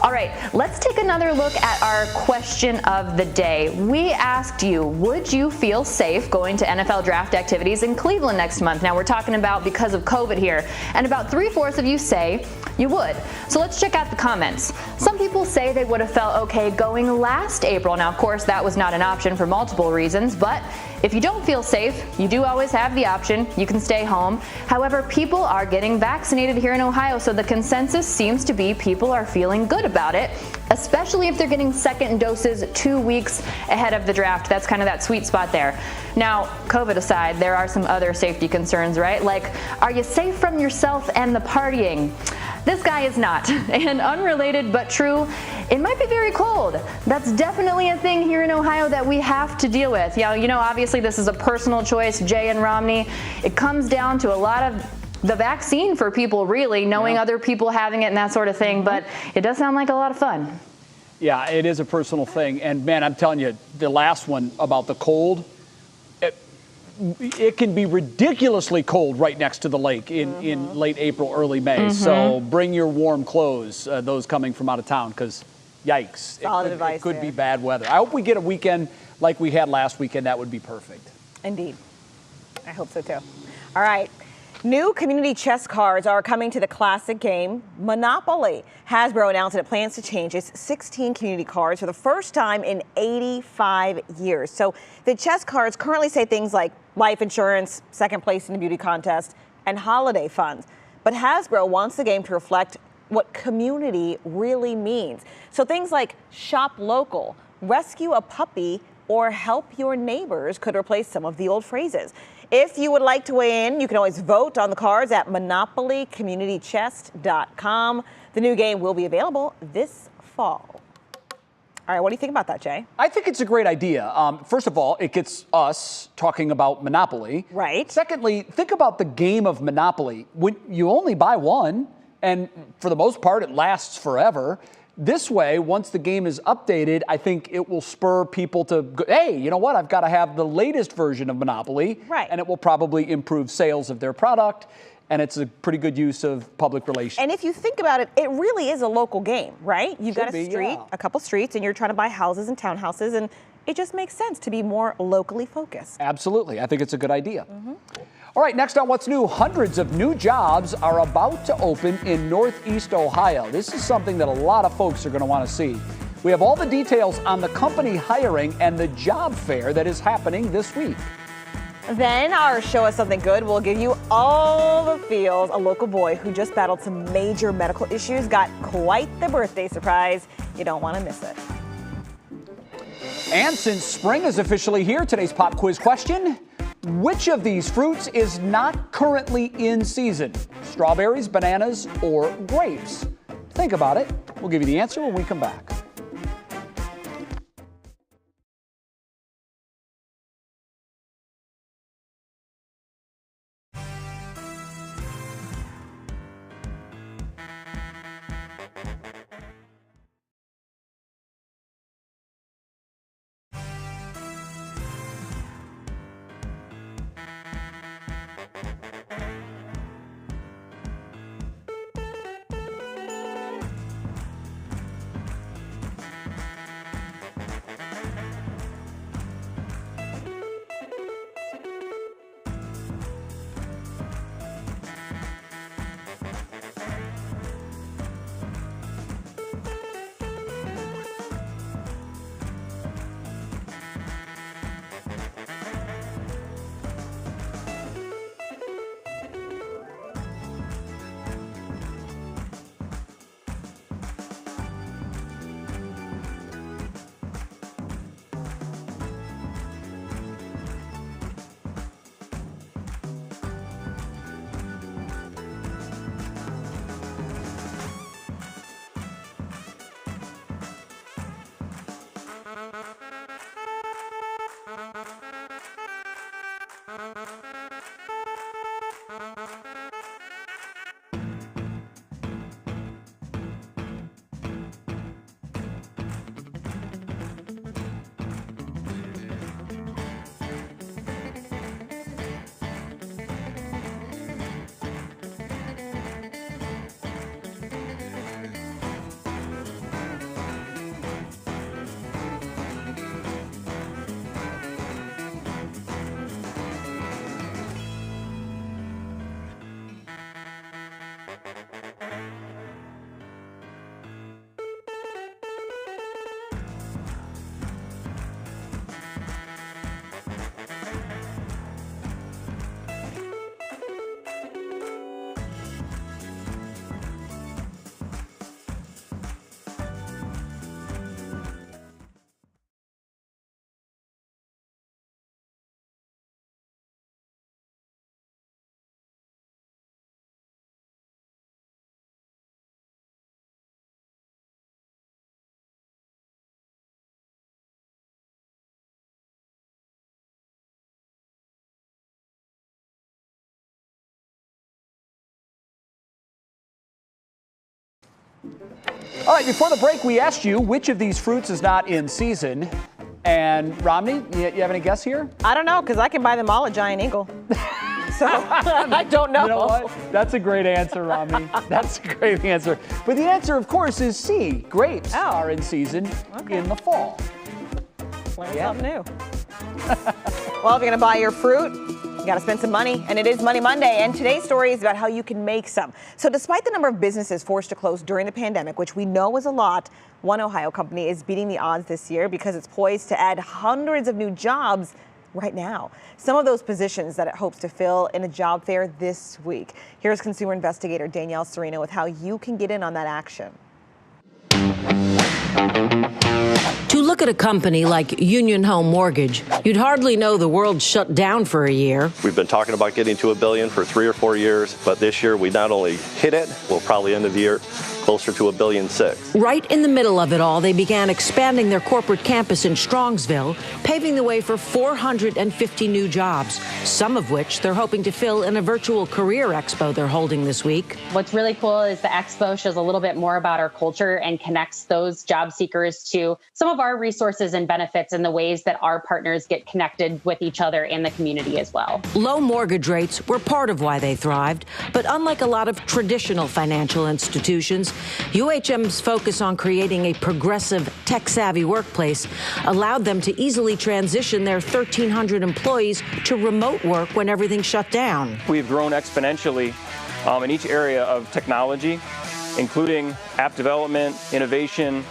All right, let's take another look at our question of the day. We asked you, would you feel safe going to NFL draft activities in Cleveland next month? Now, we're talking about because of COVID here, and about 3/4 of you say you would. So let's check out the comments. Some people say they would have felt okay going last April. Now, of course, that was not an option for multiple reasons, but if you don't feel safe, you do always have the option. You can stay home. However, people are getting vaccinated here in Ohio, so the consensus seems to be people are feeling good about it, especially if they're getting second doses 2 weeks ahead of the draft. That's kind of that sweet spot there. Now, COVID aside, there are some other safety concerns, right? Like, are you safe from yourself and the partying? This guy is not. And unrelated but true, it might be very cold. That's definitely a thing here in Ohio that we have to deal with. You know, obviously this is a personal choice, Jay and Romney. It comes down to a lot of the vaccine for people, really, knowing other people having it and that sort of thing, but it does sound like a lot of fun. Yeah, it is a personal thing. And man, I'm telling you, the last one about the cold, it can be ridiculously cold right next to the lake in late April, early May. So bring your warm clothes, those coming from out of town, because yikes, it could be bad weather. I hope we get a weekend like we had last weekend. That would be perfect. Indeed. I hope so too. All right. New community chess cards are coming to the classic game Monopoly. Hasbro announced that it plans to change its 16 community cards for the first time in 85 years. So the chess cards currently say things like life insurance, second place in the beauty contest, and holiday funds. But Hasbro wants the game to reflect what community really means. So things like shop local, rescue a puppy, or help your neighbors could replace some of the old phrases. If you would like to weigh in, you can always vote on the cards at monopolycommunitychest.com. The new game will be available this fall. All right, what do you think about that, Jay? I think it's a great idea. First of all, it gets us talking about Monopoly. Right. Secondly, think about the game of Monopoly. When you only buy one, and for the most part, it lasts forever. This way, once the game is updated, I think it will spur people to go, hey, you know what? I've got to have the latest version of Monopoly. Right. And it will probably improve sales of their product. And it's a pretty good use of public relations. And if you think about it, it really is a local game, right? You've got a street, a couple streets, and you're trying to buy houses and townhouses, and it just makes sense to be more locally focused. Absolutely. I think it's a good idea. All right, next on What's New, hundreds of new jobs are about to open in Northeast Ohio. This is something that a lot of folks are going to want to see. We have all the details on the company hiring and the job fair that is happening this week. Then our Show Us Something Good will give you all the feels. A local boy who just battled some major medical issues got quite the birthday surprise. You don't want to miss it. And since spring is officially here, today's pop quiz question: which of these fruits is not currently in season? Strawberries, bananas, or grapes? Think about it. We'll give you the answer when we come back. All right, before the break, we asked you which of these fruits is not in season. And Romney, you have any guess here? I don't know, because I can buy them all at Giant Eagle. So I don't know. You know what? That's a great answer, Romney. That's a great answer. But the answer, of course, is C. Grapes are in season in the fall. Learn something new. Well, if you're going to buy your fruit, you got to spend some money, and it is Money Monday, and today's story is about how you can make some. So despite the number of businesses forced to close during the pandemic, which we know is a lot, one Ohio company is beating the odds this year because it's poised to add hundreds of new jobs right now. Some of those positions that it hopes to fill in a job fair this week. Here's consumer investigator Danielle Serino with how you can get in on that action. To look at a company like Union Home Mortgage, you'd hardly know the world shut down for a year. We've been talking about getting to $1 billion for 3 or 4 years, but this year we not only hit it, we'll probably end the year closer to $1.6 billion. Right in the middle of it all, they began expanding their corporate campus in Strongsville, paving the way for 450 new jobs, some of which they're hoping to fill in a virtual career expo they're holding this week. What's really cool is the expo shows a little bit more about our culture and connects those job seekers to some of our resources and benefits and the ways that our partners get connected with each other in the community as well. Low mortgage rates were part of why they thrived, but unlike a lot of traditional financial institutions, UHM's focus on creating a progressive, tech-savvy workplace allowed them to easily transition their 1,300 employees to remote work when everything shut down. We've grown exponentially in each area of technology, including app development, innovation,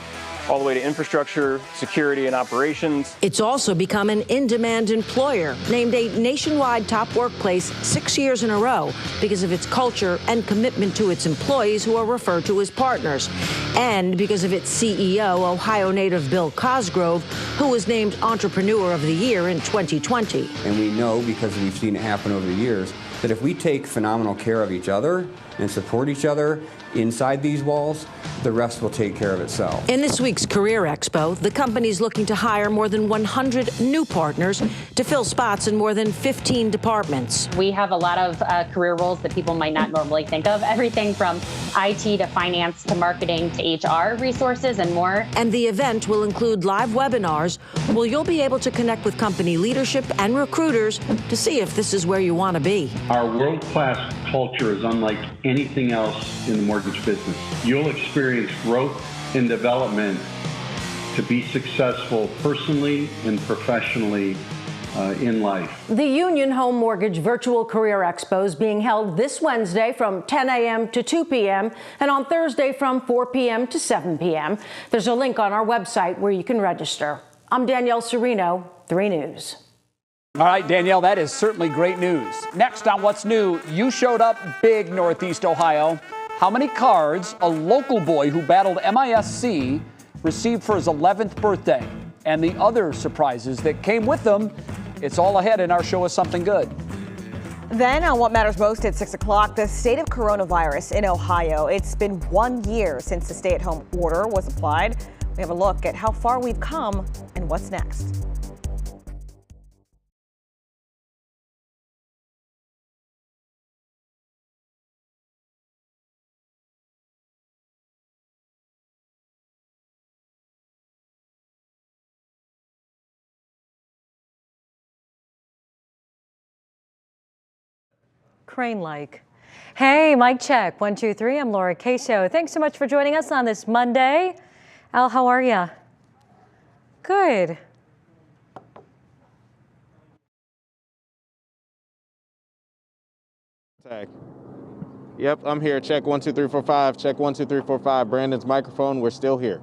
all the way to infrastructure, security, and operations. It's also become an in-demand employer, named a nationwide top workplace 6 years in a row because of its culture and commitment to its employees, who are referred to as partners, and because of its CEO, Ohio native Bill Cosgrove, who was named Entrepreneur of the Year in 2020. And we know, because we've seen it happen over the years, that if we take phenomenal care of each other and support each other inside these walls, the rest will take care of itself. In this week's Career Expo, the company's looking to hire more than 100 new partners to fill spots in more than 15 departments. We have a lot of career roles that people might not normally think of, everything from IT to finance to marketing to HR resources and more. And the event will include live webinars where you'll be able to connect with company leadership and recruiters to see if this is where you want to be. Our world-class culture is unlike anything else in the mortgage business. You'll experience growth and development to be successful personally and professionally in life. The Union Home Mortgage Virtual Career Expo is being held this Wednesday from 10 a.m. to 2 p.m. and on Thursday from 4 p.m. to 7 p.m. There's a link on our website where you can register. I'm Danielle Serino, 3 News. All right, Danielle, that is certainly great news. Next on What's New, you showed up big, Northeast Ohio. How many cards a local boy who battled MIS-C received for his 11th birthday, and the other surprises that came with them. It's all ahead in our Show Us Something Good. Then on What Matters Most at 6 o'clock, the state of coronavirus in Ohio. It's been 1 year since the stay-at-home order was applied. We have a look at how far we've come and what's next. Crane-like. Hey, mic check. 1, 2, 3. I'm Laura Queso. Thanks so much for joining us on this Monday. Al, how are you? Good. Tag. Yep, I'm here. Check 1, 2, 3, 4, 5. Check 1, 2, 3, 4, 5. Brandon's microphone. We're still here.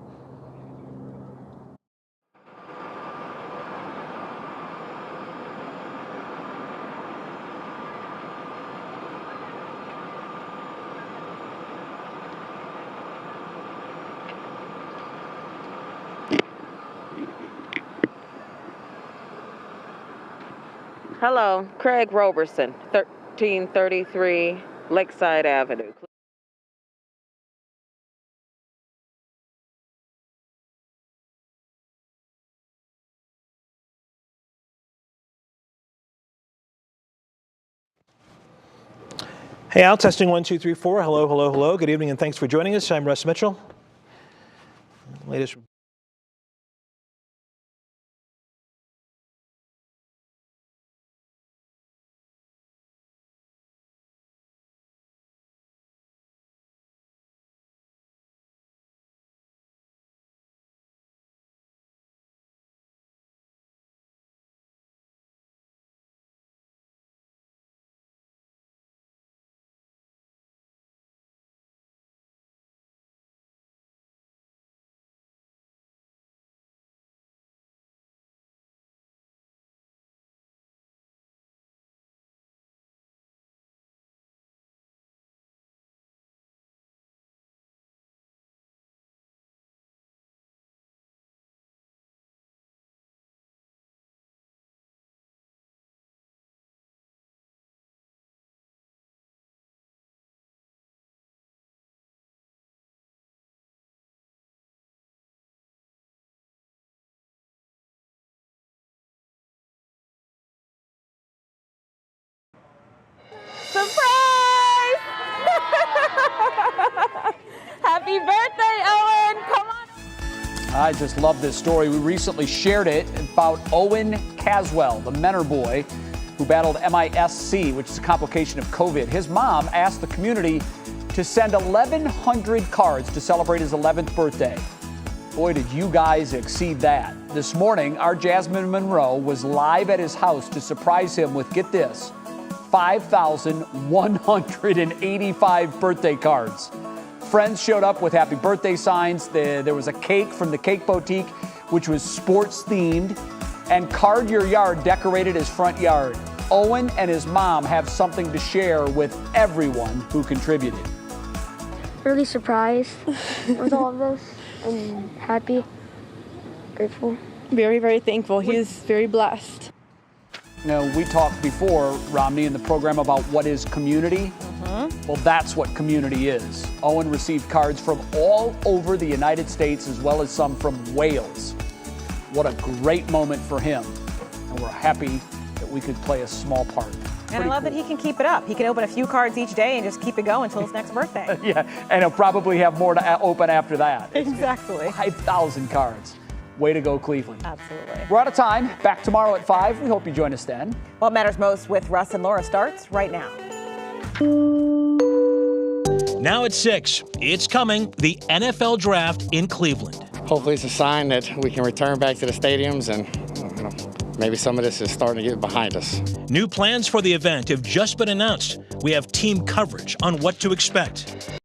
Hello, Craig Roberson, 1333 Lakeside Avenue. Hey, Al, testing 1, 2, 3, 4. Hello, hello, hello. Good evening, and thanks for joining us. I'm Russ Mitchell. Latest. Surprise! Happy birthday, Owen! Come on. I just love this story. We recently shared it about Owen Caswell, the Menor boy who battled MIS-C, which is a complication of COVID. His mom asked the community to send 1,100 cards to celebrate his 11th birthday. Boy, did you guys exceed that. This morning, our Jasmine Monroe was live at his house to surprise him with, get this, 5,185 birthday cards. Friends showed up with happy birthday signs. There was a cake from the Cake Boutique, which was sports themed, and Card Your Yard decorated his front yard. Owen and his mom have something to share with everyone who contributed. Really surprised with all of this and happy, grateful. Very, very thankful. He is very blessed. You know, we talked before, Romney, in the program about what is community. Well, that's what community is. Owen received cards from all over the United States as well as some from Wales. What a great moment for him. And we're happy that we could play a small part. And I love that he can keep it up. He can open a few cards each day and just keep it going until his next birthday. Yeah, and he'll probably have more to open after that. Exactly. 5,000 cards. Way to go, Cleveland. Absolutely. We're out of time. Back tomorrow at 5. We hope you join us then. What Matters Most with Russ and Laura starts right now. Now at 6, it's coming, the NFL Draft in Cleveland. Hopefully it's a sign that we can return back to the stadiums and maybe some of this is starting to get behind us. New plans for the event have just been announced. We have team coverage on what to expect.